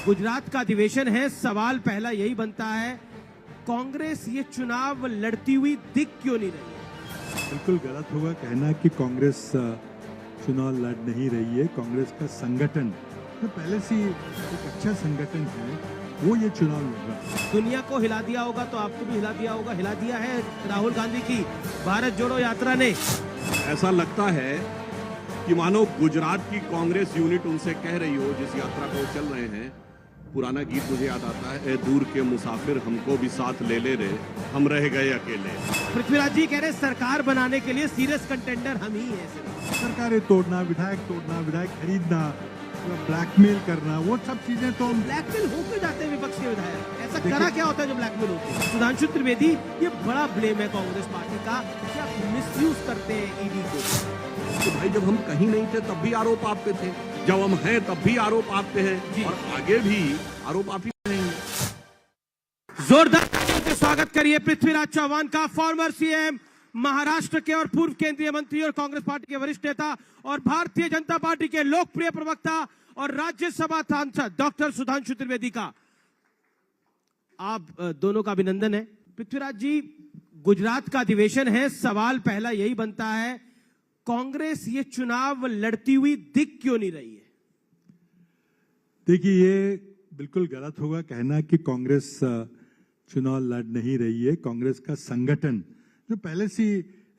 गुजरात का अधिवेशन है। सवाल पहला यही बनता है, कांग्रेस ये चुनाव लड़ती हुई दिख क्यों नहीं रही? बिल्कुल गलत होगा कहना कि कांग्रेस चुनाव लड़ नहीं रही है। कांग्रेस का संगठन जो पहले से एक अच्छा संगठन है वो ये चुनाव लड़ रहा है। दुनिया को हिला दिया होगा तो आपको भी हिला दिया होगा। हिला दिया है राहुल गांधी की भारत जोड़ो यात्रा ने। ऐसा लगता है कि मानो गुजरात की कांग्रेस यूनिट उनसे कह रही हो, जिस यात्रा पे वो चल रहे हैं। पुराना गीत मुझे याद आता है, ए दूर के मुसाफिर हमको भी साथ ले ले रे, हम रह गए अकेले। पृथ्वीराज जी कह रहे सरकार बनाने के लिए सीरियस कंटेंडर हम ही हैं। सरकारें तोड़ना, विधायक खरीदना, ब्लैकमेल करना, वो सब चीजें तो ब्लैकमेल होकर जाते हैं विपक्ष के विधायक। ऐसा करा क्या होता है जो ब्लैकमेल होते हैं? सुधांशु त्रिवेदी, ये बड़ा ब्लेम है कांग्रेस पार्टी का, क्या मिसयूज करते हैं ईडी को। तो भाई जब हम कहीं नहीं थे तब भी आरोप आप पे थे, जब हम हैं तब भी आरोप आप पे है और आगे भी आरोप आप ही रहेंगे। जोरदार स्वागत करिए पृथ्वीराज चौहान का, फॉर्मर सीएम महाराष्ट्र के और पूर्व केंद्रीय मंत्री और कांग्रेस पार्टी के वरिष्ठ नेता और भारतीय जनता पार्टी के लोकप्रिय प्रवक्ता और राज्यसभा सांसद डॉक्टर सुधांशु त्रिवेदी का। आप दोनों का अभिनंदन है। पृथ्वीराज जी, गुजरात का अधिवेशन है। सवाल पहला यही बनता है, कांग्रेस ये चुनाव लड़ती हुई दिख क्यों नहीं रही है? देखिए, ये बिल्कुल गलत होगा कहना कि कांग्रेस चुनाव लड़ नहीं रही है। कांग्रेस का संगठन जो पहले से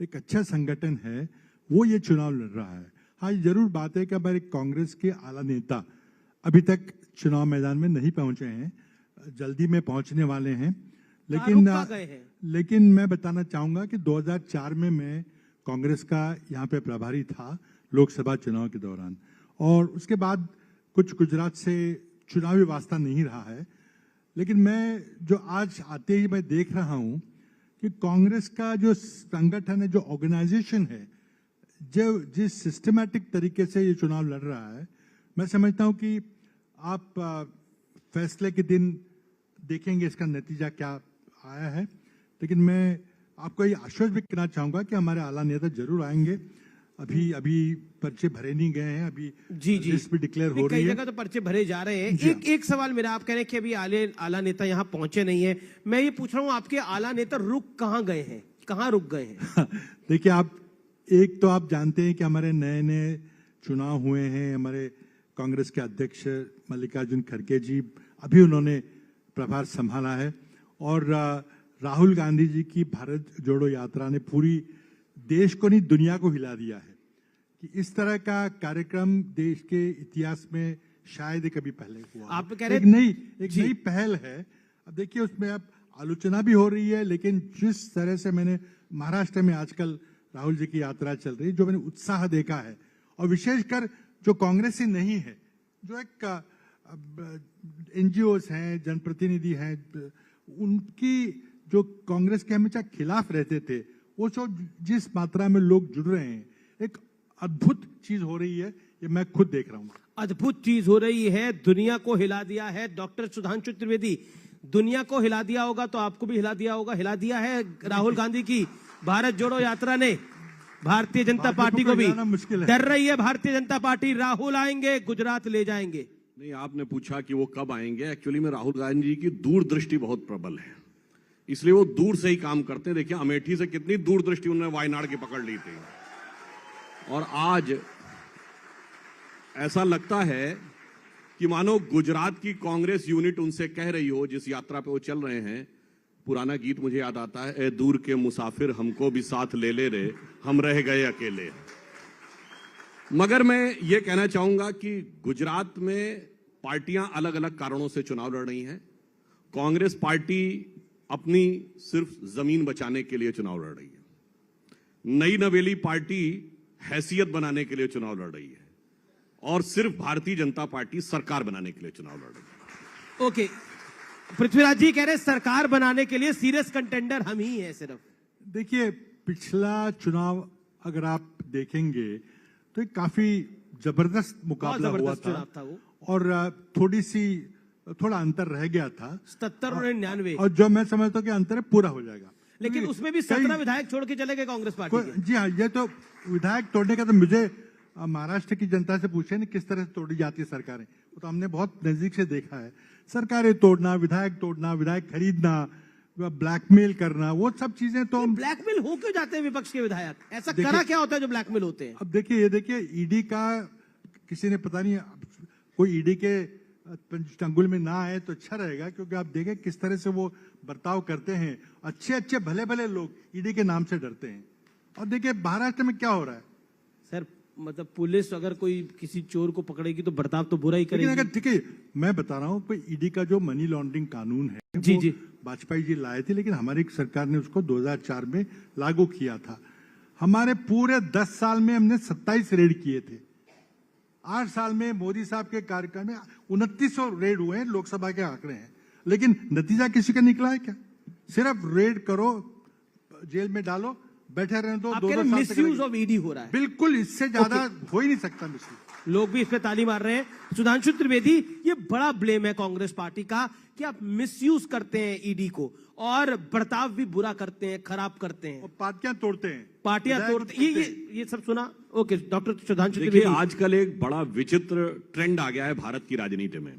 एक अच्छा संगठन है वो ये चुनाव लड़ रहा है। हाँ, ये जरूर बात है कि हमारे कांग्रेस के आला नेता अभी तक चुनाव मैदान में नहीं पहुंचे हैं, जल्दी में पहुंचने वाले हैं। लेकिन मैं बताना चाहूंगा कि 2004 में मैं कांग्रेस का यहाँ पे प्रभारी था लोकसभा चुनाव के दौरान, और उसके बाद कुछ गुजरात से चुनावी वास्ता नहीं रहा है। लेकिन मैं जो आज आते ही मैं देख रहा हूँ कि कांग्रेस का जो संगठन है, जो ऑर्गेनाइजेशन है, जो जिस सिस्टमैटिक तरीके से ये चुनाव लड़ रहा है, मैं समझता हूँ कि आप फैसले के दिन देखेंगे इसका नतीजा क्या आया है। लेकिन मैं आपको ये आश्वस्त भी करना चाहूंगा कि हमारे आला नेता जरूर आएंगे। अभी पर्चे भरे नहीं गए हैं, अभी लिस्ट भी डिक्लेयर हो रही है। कई जगह तो पर्चे भरे जा रहे हैं। एक सवाल मेरा, आप कह रहे हैं कि अभी आला नेता यहाँ पहुंचे नहीं है। मैं ये पूछ रहा हूँ, आपके आला नेता रुक कहाँ गए हैं, कहाँ रुक गए हैं? देखिए, आप जानते हैं कि हमारे नए चुनाव हुए हैं। हमारे कांग्रेस के अध्यक्ष मल्लिकार्जुन खड़गे जी, अभी उन्होंने प्रभार संभाला है, और राहुल गांधी जी की भारत जोड़ो यात्रा ने पूरी देश को नहीं दुनिया को हिला दिया है कि इस तरह का कार्यक्रम देश के इतिहास में शायद कभी पहले हुआ। आप कह रहे एक नई पहल है। अब देखिए, उसमें अब आलोचना भी हो रही है, लेकिन जिस तरह से मैंने महाराष्ट्र में आजकल राहुल जी की यात्रा चल रही है, जो मैंने उत्साह देखा है, और विशेषकर जो कांग्रेसी नहीं है, जो एक एनजीओस हैं, जनप्रतिनिधि हैं, उनकी जो कांग्रेस के हमेशा खिलाफ रहते थे, वो सब जिस मात्रा में लोग जुड़ रहे हैं, एक अद्भुत चीज हो रही है। ये मैं खुद देख रहा हूँ। अद्भुत चीज हो रही है, दुनिया को हिला दिया है। डॉक्टर सुधांशु त्रिवेदी, दुनिया को हिला दिया होगा तो आपको भी हिला दिया होगा। हिला दिया है राहुल गांधी की भारत जोड़ो यात्रा ने। भारतीय जनता पार्टी को भी डर रही है भारतीय जनता पार्टी, राहुल आएंगे गुजरात ले जाएंगे। नहीं, आपने पूछा कि वो कब आएंगे। एक्चुअली में राहुल गांधी जी की दूरदृष्टि बहुत प्रबल है, इसलिए वो दूर से ही काम करते हैं। देखिए, अमेठी से कितनी दूरदृष्टि उन्होंने वायनाड की पकड़ ली थी, और आज ऐसा लगता है कि मानो गुजरात की कांग्रेस यूनिट उनसे कह रही हो, जिस यात्रा पे वो चल रहे हैं। पुराना गीत मुझे याद आता है, ए दूर के मुसाफिर हमको भी साथ ले ले रे, हम रह गए अकेले। मगर मैं ये कहना चाहूंगा कि गुजरात में पार्टियां अलग अलग कारणों से चुनाव लड़ रही हैं। कांग्रेस पार्टी अपनी सिर्फ जमीन बचाने के लिए चुनाव लड़ रही है। नई नवेली पार्टी हैसियत बनाने के लिए चुनाव लड़ रही है, और सिर्फ भारतीय जनता पार्टी सरकार बनाने के लिए चुनाव लड़ रही है। ओके, पृथ्वीराज जी कह रहे सरकार बनाने के लिए सीरियस कंटेंडर हम ही हैं सिर्फ। देखिए, पिछला चुनाव अगर आप देखेंगे तो एक काफी जबरदस्त मुकाबला हुआ था वो, और थोड़ा अंतर रह गया था, 77 और 99, और जो मैं समझता हूँ कि अंतर पूरा हो जाएगा। लेकिन उसमें भी 17 विधायक छोड़ के चले गए कांग्रेस पार्टी के। जी हाँ, ये तो विधायक तोड़ने का तो मुझे महाराष्ट्र की जनता से पूछे नहीं किस तरह से तोड़ी जाती है सरकारें, वो तो हमने बहुत नजदीक से देखा है। सरकारें तोड़ना, विधायक खरीदना, ब्लैकमेल करना, वो सब चीजें तो हम। ब्लैकमेल हो क्यों जाते हैं विपक्ष के विधायक? ऐसा करा क्या होता है जो ब्लैकमेल होते हैं? अब देखिए, ये देखिए, ईडी का किसी ने पता नहीं, कोई ईडी के अंगुल में ना आए तो अच्छा रहेगा, क्योंकि आप देखें किस तरह से वो बर्ताव करते हैं। अच्छे अच्छे भले भले लोग ईडी के नाम से डरते हैं। और देखिए महाराष्ट्र में क्या हो रहा है सर, मतलब पुलिस अगर कोई किसी चोर को पकड़ेगी तो बर्ताव तो बुरा ही लेकिन करेगी। अगर ठीक है, मैं बता रहा हूँ कोई ईडी का जो मनी लॉन्ड्रिंग कानून है, जी वो जी, वाजपेयी जी लाए थे, लेकिन हमारी सरकार ने उसको 2004 में लागू किया था। हमारे पूरे 10 साल में हमने 27 रेड किए थे। 8 साल में मोदी साहब के कार्यकाल में 2900 रेड हुए हैं, लोकसभा के आंकड़े हैं। लेकिन नतीजा किसी का निकला है क्या? सिर्फ रेड करो, जेल में डालो, बैठे रहने दो, 2-2 साल मिसयूज ऑफ ईडी हो रहा है। बिल्कुल, इससे ज्यादा हो ही नहीं सकता मिसयूज। लोग भी इस पे ताली मार रहे हैं। सुधांशु त्रिवेदी, ये बड़ा ब्लेम है कांग्रेस पार्टी का कि आप मिसयूज करते हैं ईडी को और बर्ताव भी बुरा करते हैं, खराब करते हैं, पार्टियां तोड़ते हैं, पार्टियां तोड़ते हैं। ये सब सुना। ओके डॉक्टर सुधांशु देखिए, त्रिवेदी, आजकल एक बड़ा विचित्र ट्रेंड आ गया है भारत की राजनीति में।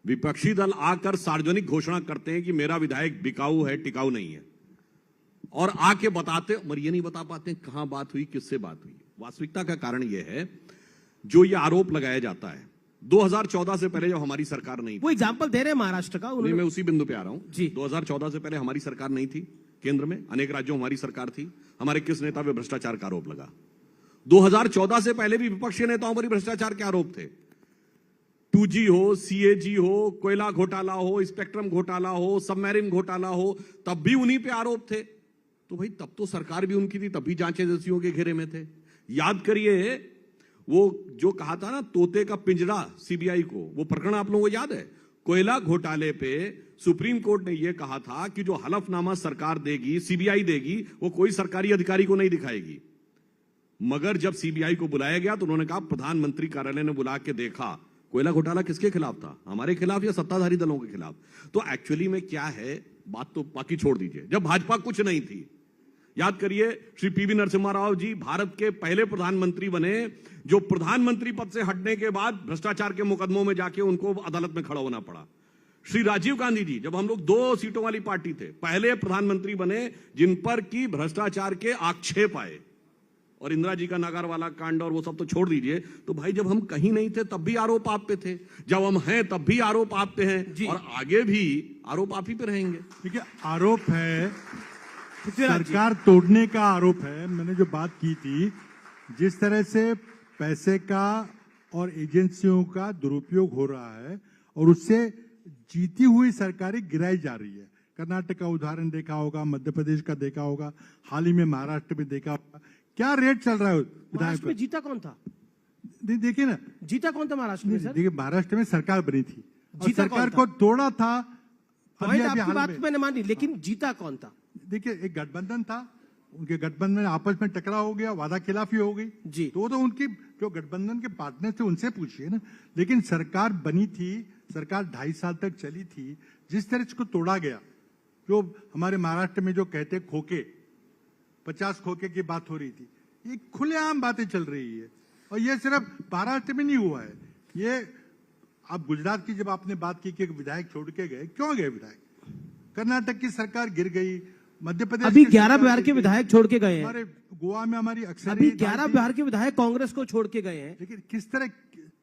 विपक्षी दल आकर सार्वजनिक घोषणा करते हैं कि मेरा विधायक बिकाऊ है, टिकाऊ नहीं है, और आके बताते, मगर ये नहीं बता पाते कहां बात हुई, किससे बात हुई। वास्तविकता का कारण यह है, जो ये आरोप लगाया जाता है 2014 से पहले जब हमारी सरकार नहीं थी, वो एग्जांपल दे रहे हैं महाराष्ट्र का। नहीं, मैं उसी बिंदु पे आ रहा हूं जी। 2014 से पहले हमारी सरकार नहीं थी केंद्र में, अनेक राज्यों में हमारी सरकार थी। हमारे किस नेता पे भ्रष्टाचार का आरोप लगा? 2014 से पहले भी विपक्षी नेताओं पर भ्रष्टाचार के आरोप थे। 2G हो, CAG हो, कोयला घोटाला हो, स्पेक्ट्रम घोटाला हो, सबमरीन घोटाला हो, तब भी उन्हीं पे आरोप थे। तो भाई तब तो सरकार भी उनकी थी, तब भी जांच एजेंसियों के घेरे में थे। याद करिए, वो जो कहा था ना तोते का पिंजरा सीबीआई को, वो प्रकरण आप लोगों को याद है? कोयला घोटाले पे सुप्रीम कोर्ट ने यह कहा था कि जो हलफनामा सरकार देगी, सीबीआई देगी, वो कोई सरकारी अधिकारी को नहीं दिखाएगी। मगर जब सीबीआई को बुलाया गया तो उन्होंने कहा, प्रधानमंत्री कार्यालय ने बुला के देखा, कोयला घोटाला किसके खिलाफ था? हमारे खिलाफ या सत्ताधारी दलों के खिलाफ? तो एक्चुअली में क्या है बात, तो बाकी छोड़ दीजिए। जब भाजपा कुछ नहीं थी, याद करिए, श्री पीवी नरसिम्हा राव जी भारत के पहले प्रधानमंत्री बने, जो प्रधानमंत्री पद से हटने के बाद भ्रष्टाचार के मुकदमों में जाके उनको अदालत में खड़ा होना पड़ा। श्री राजीव गांधी जी, जब हम लोग 2 सीटों वाली पार्टी थे, पहले प्रधानमंत्री बने जिन पर की भ्रष्टाचार के आक्षेप आए। और इंदिरा जी का नागारवाला कांड और वो सब तो छोड़ दीजिए। तो भाई जब हम कहीं नहीं थे तब भी आरोप आप पे थे, जब हम हैं तब भी आरोप आप पे हैं, और आगे भी आरोप आप ही पे रहेंगे। देखिए, आरोप है, सरकार तोड़ने का आरोप है। मैंने जो बात की थी, जिस तरह से पैसे का और एजेंसियों का दुरुपयोग हो रहा है और उससे जीती हुई सरकारें गिराई जा रही है। कर्नाटक का उदाहरण देखा होगा, मध्य प्रदेश का देखा होगा, हाल ही में महाराष्ट्र में देखा होगा। क्या रेट चल रहा है महाराष्ट्र में? जीता कौन था? देखिए ना, जीता कौन था महाराष्ट्र में सर? देखिए, महाराष्ट्र में सरकार बनी थी और जीता सरकार कौन था? को तोड़ा था। आपकी बात मैंने मानी, लेकिन जीता कौन था? देखिए, एक गठबंधन था, उनके गठबंधन में आपस में टकराव हो गया, वादा खिलाफी हो गई जी। तो उनकी जो गठबंधन के पार्टनर थे उनसे पूछिए ना। लेकिन सरकार बनी थी, सरकार 2.5 साल तक चली थी। जिस तरह से तोड़ा गया, जो हमारे महाराष्ट्र में जो कहते खोखे, 50 खोखे की बात हो रही थी, ये खुलेआम बातें चल रही है। और ये सिर्फ महाराष्ट्र में नहीं हुआ है, ये अब गुजरात की जब आपने बात की कि विधायक छोड़ के गए, क्यों गए विधायक? कर्नाटक की सरकार गिर गई, मध्य प्रदेश अभी 11 बिहार के विधायक छोड़ के गए हैं। हमारे गोवा में हमारी अक्सर अभी 11 बिहार के विधायक कांग्रेस को छोड़ के गए हैं। लेकिन किस तरह,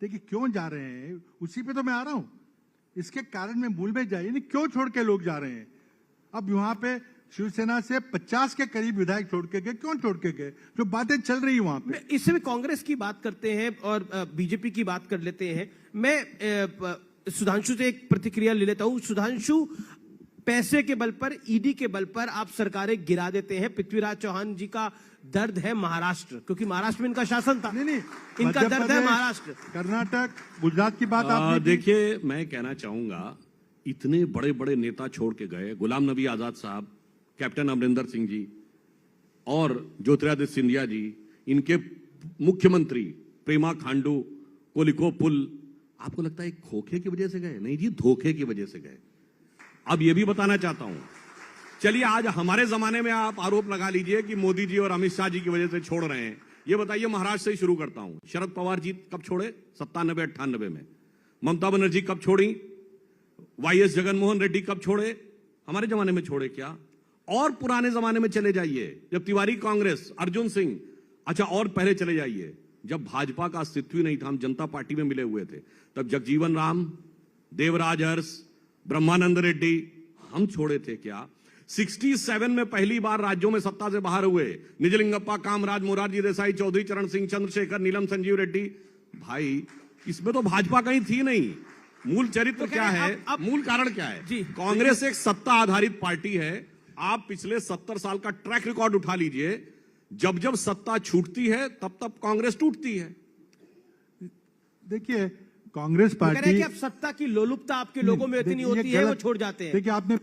देखिए क्यों जा रहे हैं, उसी पे तो मैं आ रहा हूं। इसके कारण में मूल में जाइए नहीं, क्यों छोड़ के लोग जा रहे हैं। अब वहां पे शिवसेना से 50 के करीब विधायक छोड़ के गए, क्यों छोड़ के गए? जो बातें चल रही वहां पे। इस समय कांग्रेस की बात करते हैं और बीजेपी की बात कर लेते हैं। मैं सुधांशु से एक प्रतिक्रिया ले लेता हूं। सुधांशु, पैसे के बल पर, ईडी के बल पर आप सरकारें गिरा देते हैं। पृथ्वीराज चौहान जी का दर्द है महाराष्ट्र, क्योंकि महाराष्ट्र में इनका शासन था। नहीं, इनका दर्द है महाराष्ट्र, कर्नाटक, गुजरात की बात आपने देखिए, मैं कहना चाहूंगा, इतने बड़े बड़े नेता छोड़ के गए, गुलाम नबी आजाद साहब, कैप्टन अमरिंदर सिंह जी और ज्योतिरादित्य सिंधिया जी, इनके मुख्यमंत्री प्रेमा खांडू, कोलिको पुल, आपको लगता है खोखे की वजह से गए? नहीं जी, धोखे की वजह से गए। अब यह भी बताना चाहता हूं, चलिए आज हमारे जमाने में आप आरोप लगा लीजिए कि मोदी जी और अमित शाह जी की वजह से छोड़ रहे हैं। ये बताइए, महाराष्ट्र से ही शुरू करता हूं। शरद पवार जी कब छोड़े? 97-98 में। ममता बनर्जी कब छोड़ी, वाईएस जगनमोहन रेड्डी कब छोड़े, हमारे जमाने में छोड़े क्या? और पुराने जमाने में चले जाइए, जब तिवारी कांग्रेस, अर्जुन सिंह, अच्छा और पहले चले जाइए, जब भाजपा का अस्तित्व ही नहीं था, हम जनता पार्टी में मिले हुए थे, तब जगजीवन राम, देवराज अरस, ब्रह्मानंद रेड्डी, हम छोड़े थे क्या? 67 में पहली बार राज्यों में सत्ता से बाहर हुए, निजलिंगप्पा, कामराज, मोरारजी देसाई, चौधरी चरण सिंह, चंद्रशेखर, नीलम संजीव रेड्डी। भाई इसमें तो भाजपा कहीं थी नहीं। मूल चरित्र क्या है, मूल कारण क्या है? जी, कांग्रेस एक सत्ता आधारित पार्टी है। आप पिछले 70 साल का ट्रैक रिकॉर्ड उठा लीजिए, जब जब सत्ता छूटती है तब तब कांग्रेस टूटती है। देखिए कांग्रेस कह रहे हैं पार्टी, कि अब सत्ता की लोलुपता आपके लोगों में इतनी होती है, वो छोड़ जाते हैं। देखिए आपने